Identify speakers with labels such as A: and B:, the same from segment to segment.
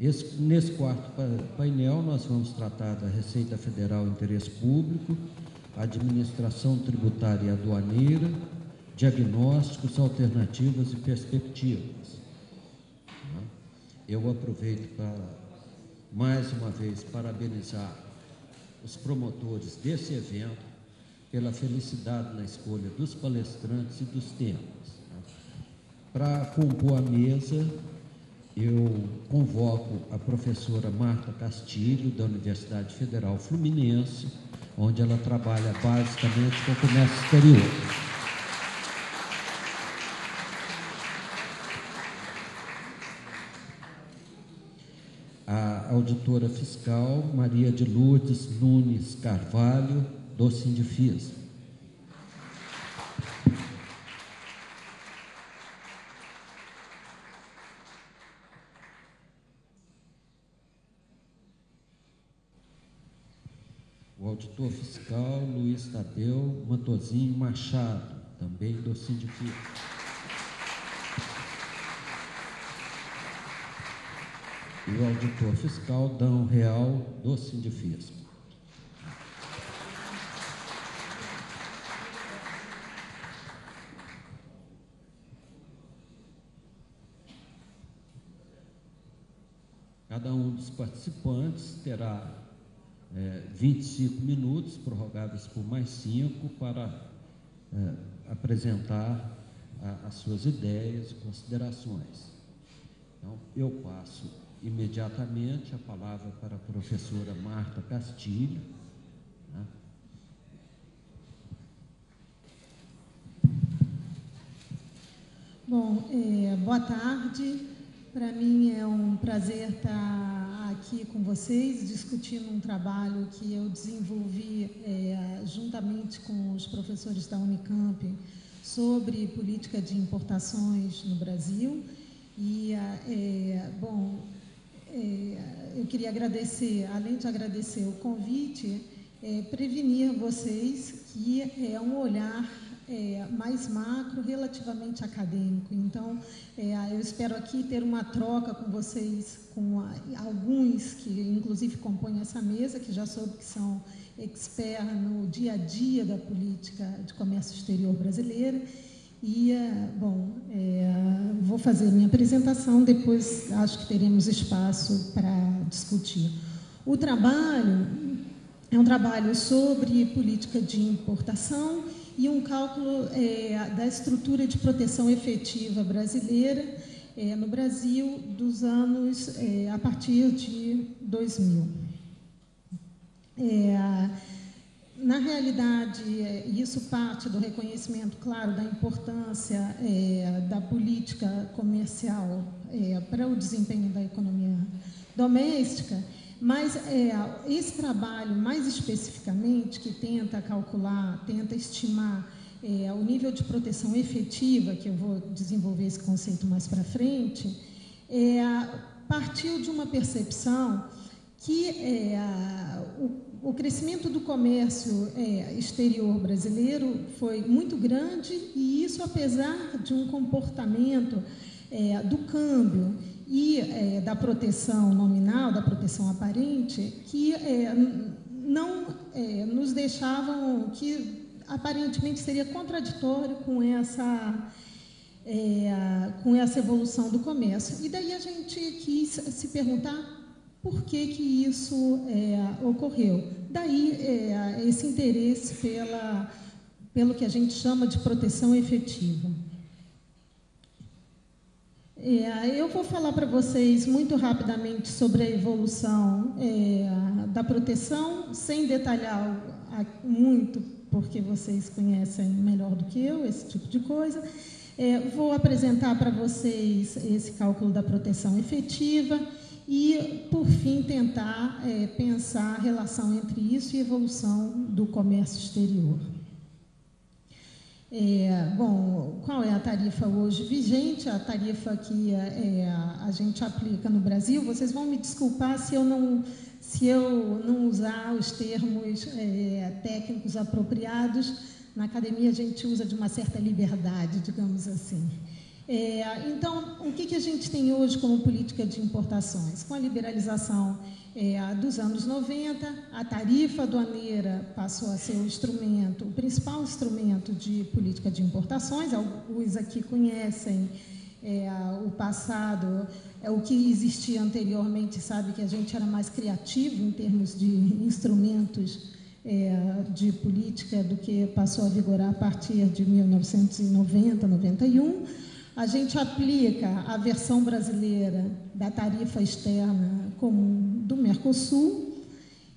A: Nesse quarto painel, nós vamos tratar da Receita Federal Interesse Público, Administração Tributária e Aduaneira, Diagnósticos, Alternativas e Perspectivas. Eu aproveito para, mais uma vez, parabenizar os promotores desse evento pela felicidade na escolha dos palestrantes e dos temas. Para compor a mesa, eu convoco a professora Marta Castilho, da Universidade Federal Fluminense, onde ela trabalha basicamente com comércio exterior. A auditora fiscal Maria de Lourdes Nunes Carvalho, do Sindifisa. O auditor fiscal Luiz Tadeu Mantozinho Machado, também do Sindifisa. E o auditor fiscal Dão Real, do Sindifismo. Cada um dos participantes terá 25 minutos, prorrogáveis por mais 5, para apresentar as suas ideias e considerações. Então, eu passo imediatamente a palavra para a professora Marta Castilho.
B: Bom, boa tarde. Para mim é um prazer estar aqui com vocês, discutindo um trabalho que eu desenvolvi juntamente com os professores da Unicamp sobre política de importações no Brasil. E, eu queria agradecer, além de agradecer o convite, prevenir vocês que é um olhar mais macro, relativamente acadêmico. Então, eu espero aqui ter uma troca com vocês, com alguns que, inclusive, compõem essa mesa, que já soube que são experts no dia a dia da política de comércio exterior brasileira. E, vou fazer minha apresentação, depois acho que teremos espaço para discutir. O trabalho é um trabalho sobre política de importação e um cálculo da estrutura de proteção efetiva brasileira no Brasil dos anos a partir de 2000. Na realidade, isso parte do reconhecimento, claro, da importância da política comercial para o desempenho da economia doméstica, mas esse trabalho, mais especificamente, que tenta calcular, tenta estimar o nível de proteção efetiva, que eu vou desenvolver esse conceito mais para frente, partiu de uma percepção que o crescimento do comércio exterior brasileiro foi muito grande, e isso apesar de um comportamento do câmbio e da proteção nominal, da proteção aparente, que não nos deixavam, que aparentemente seria contraditório com essa evolução do comércio. E daí a gente quis se perguntar por que isso ocorreu. Daí esse interesse pelo que a gente chama de proteção efetiva. Eu vou falar para vocês muito rapidamente sobre a evolução da proteção, sem detalhar muito, porque vocês conhecem melhor do que eu esse tipo de coisa. Vou apresentar para vocês esse cálculo da proteção efetiva e, por fim, tentar pensar a relação entre isso e a evolução do comércio exterior. Qual é a tarifa hoje vigente? A tarifa que a gente aplica no Brasil. Vocês vão me desculpar se eu não usar os termos técnicos apropriados. Na academia a gente usa de uma certa liberdade, digamos assim. Então, o que a gente tem hoje como política de importações? Com a liberalização dos anos 90, a tarifa aduaneira passou a ser o principal instrumento de política de importações. Alguns aqui conhecem o passado, o que existia anteriormente, sabe que a gente era mais criativo em termos de instrumentos de política do que passou a vigorar a partir de 1990, 91. A gente aplica a versão brasileira da tarifa externa comum do Mercosul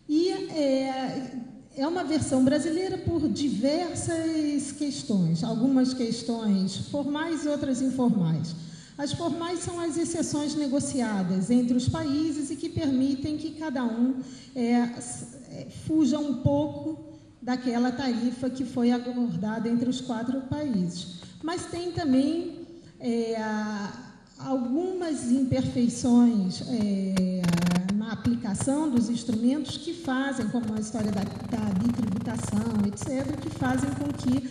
B: e é uma versão brasileira por diversas questões, algumas questões formais e outras informais. As formais são as exceções negociadas entre os países e que permitem que cada um fuja um pouco daquela tarifa que foi acordada entre os 4 países. Mas tem também algumas imperfeições na aplicação dos instrumentos que fazem, como a história da bitributação, etc., que fazem com que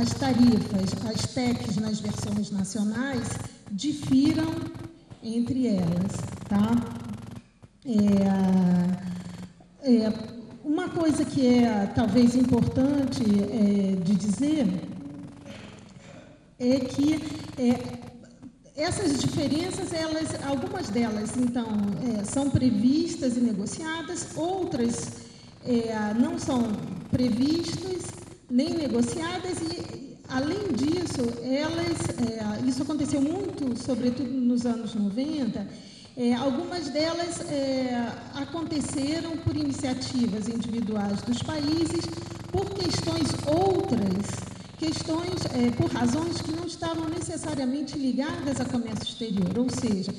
B: as tarifas, as TECs nas versões nacionais, difiram entre elas. Tá? Uma coisa que é talvez importante de dizer é que essas diferenças, algumas delas, então, são previstas e negociadas, outras não são previstas nem negociadas e, além disso, isso aconteceu muito, sobretudo nos anos 90, algumas delas aconteceram por iniciativas individuais dos países, por por razões que não estavam necessariamente ligadas ao comércio exterior, ou seja,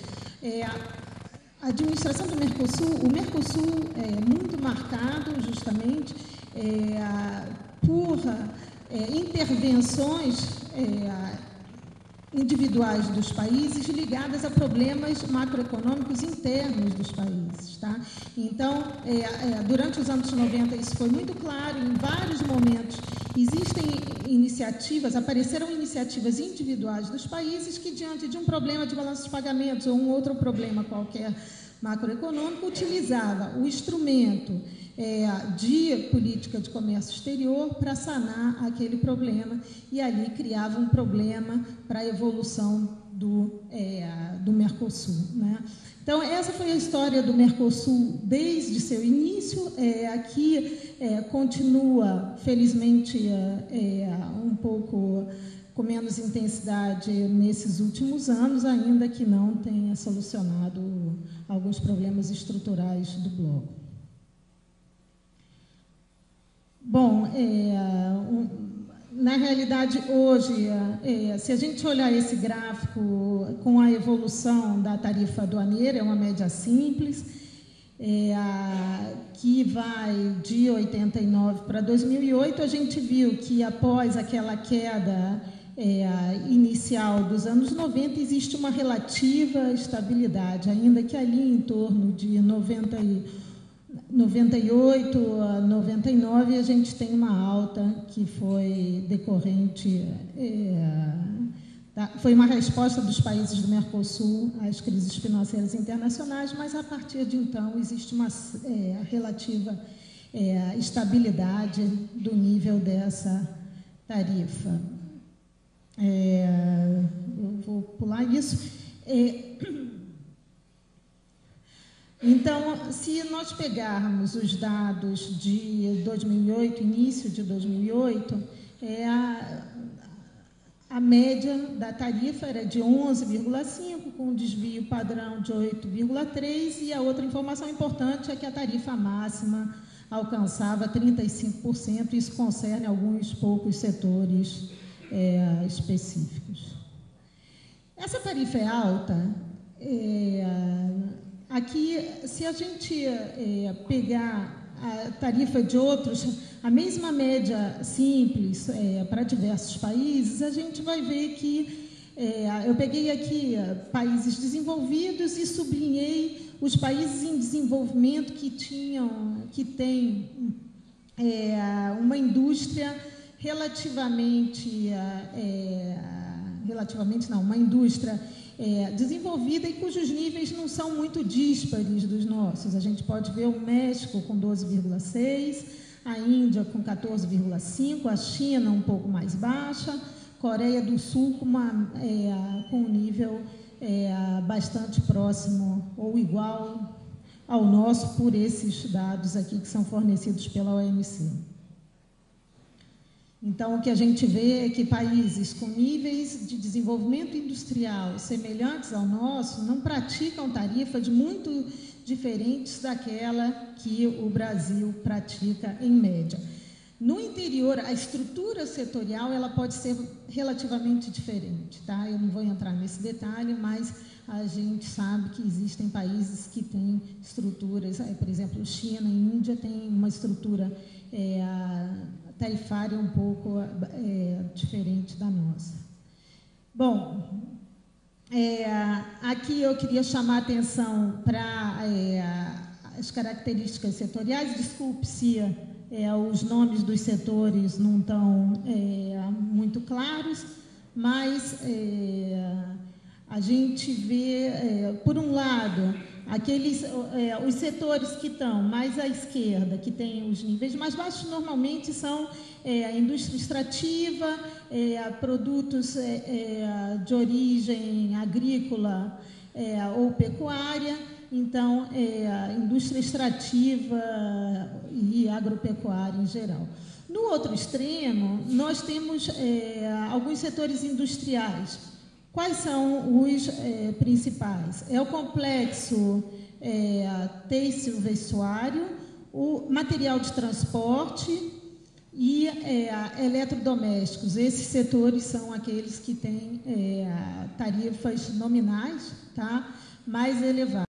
B: a administração do Mercosul, o Mercosul é muito marcado justamente por intervenções individuais dos países ligadas a problemas macroeconômicos internos dos países. Tá? Então, durante os anos 90, isso foi muito claro, em vários momentos apareceram iniciativas individuais dos países que, diante de um problema de balanço de pagamentos ou um outro problema qualquer macroeconômico, utilizava o instrumento de política de comércio exterior para sanar aquele problema e ali criava um problema para a evolução do Mercosul. Né? Então, essa foi a história do Mercosul desde seu início. Aqui continua, felizmente, um pouco com menos intensidade nesses últimos anos, ainda que não tenha solucionado alguns problemas estruturais do bloco. Bom, na realidade, hoje, se a gente olhar esse gráfico com a evolução da tarifa aduaneira, é uma média simples, que vai de 89 para 2008, a gente viu que após aquela queda inicial dos anos 90, existe uma relativa estabilidade, ainda que ali em torno de 98 a 99 a gente tem uma alta que foi decorrente, foi uma resposta dos países do Mercosul às crises financeiras internacionais, mas a partir de então existe uma relativa estabilidade do nível dessa tarifa. Eu vou pular isso. Então, se nós pegarmos os dados de 2008, início de 2008, a média da tarifa era de 11,5, com um desvio padrão de 8,3, e a outra informação importante é que a tarifa máxima alcançava 35%, isso concerne alguns poucos setores específicos. Essa tarifa é alta. Aqui, se a gente pegar a tarifa de outros, a mesma média simples para diversos países, a gente vai ver que eu peguei aqui países desenvolvidos e sublinhei os países em desenvolvimento que têm uma indústria relativamente uma indústria desenvolvida e cujos níveis não são muito díspares dos nossos. A gente pode ver o México com 12,6%, a Índia com 14,5%, a China um pouco mais baixa, Coreia do Sul com um nível bastante próximo ou igual ao nosso, por esses dados aqui que são fornecidos pela OMC. Então, o que a gente vê é que países com níveis de desenvolvimento industrial semelhantes ao nosso não praticam tarifas muito diferentes daquela que o Brasil pratica em média. No interior, a estrutura setorial ela pode ser relativamente diferente, tá? Eu não vou entrar nesse detalhe, mas a gente sabe que existem países que têm estruturas, por exemplo, China e Índia têm uma estrutura tarifária um pouco diferente da nossa. Bom, aqui eu queria chamar a atenção para as características setoriais. Desculpe se os nomes dos setores não estão muito claros, mas a gente vê, por um lado, os setores que estão mais à esquerda, que têm os níveis mais baixos, normalmente são a indústria extrativa, produtos de origem agrícola ou pecuária. Então, a indústria extrativa e agropecuária em geral. No outro extremo, nós temos alguns setores industriais. Quais são os principais? É o complexo têxtil-vestuário, o material de transporte e eletrodomésticos. Esses setores são aqueles que têm tarifas nominais, tá, mais elevadas.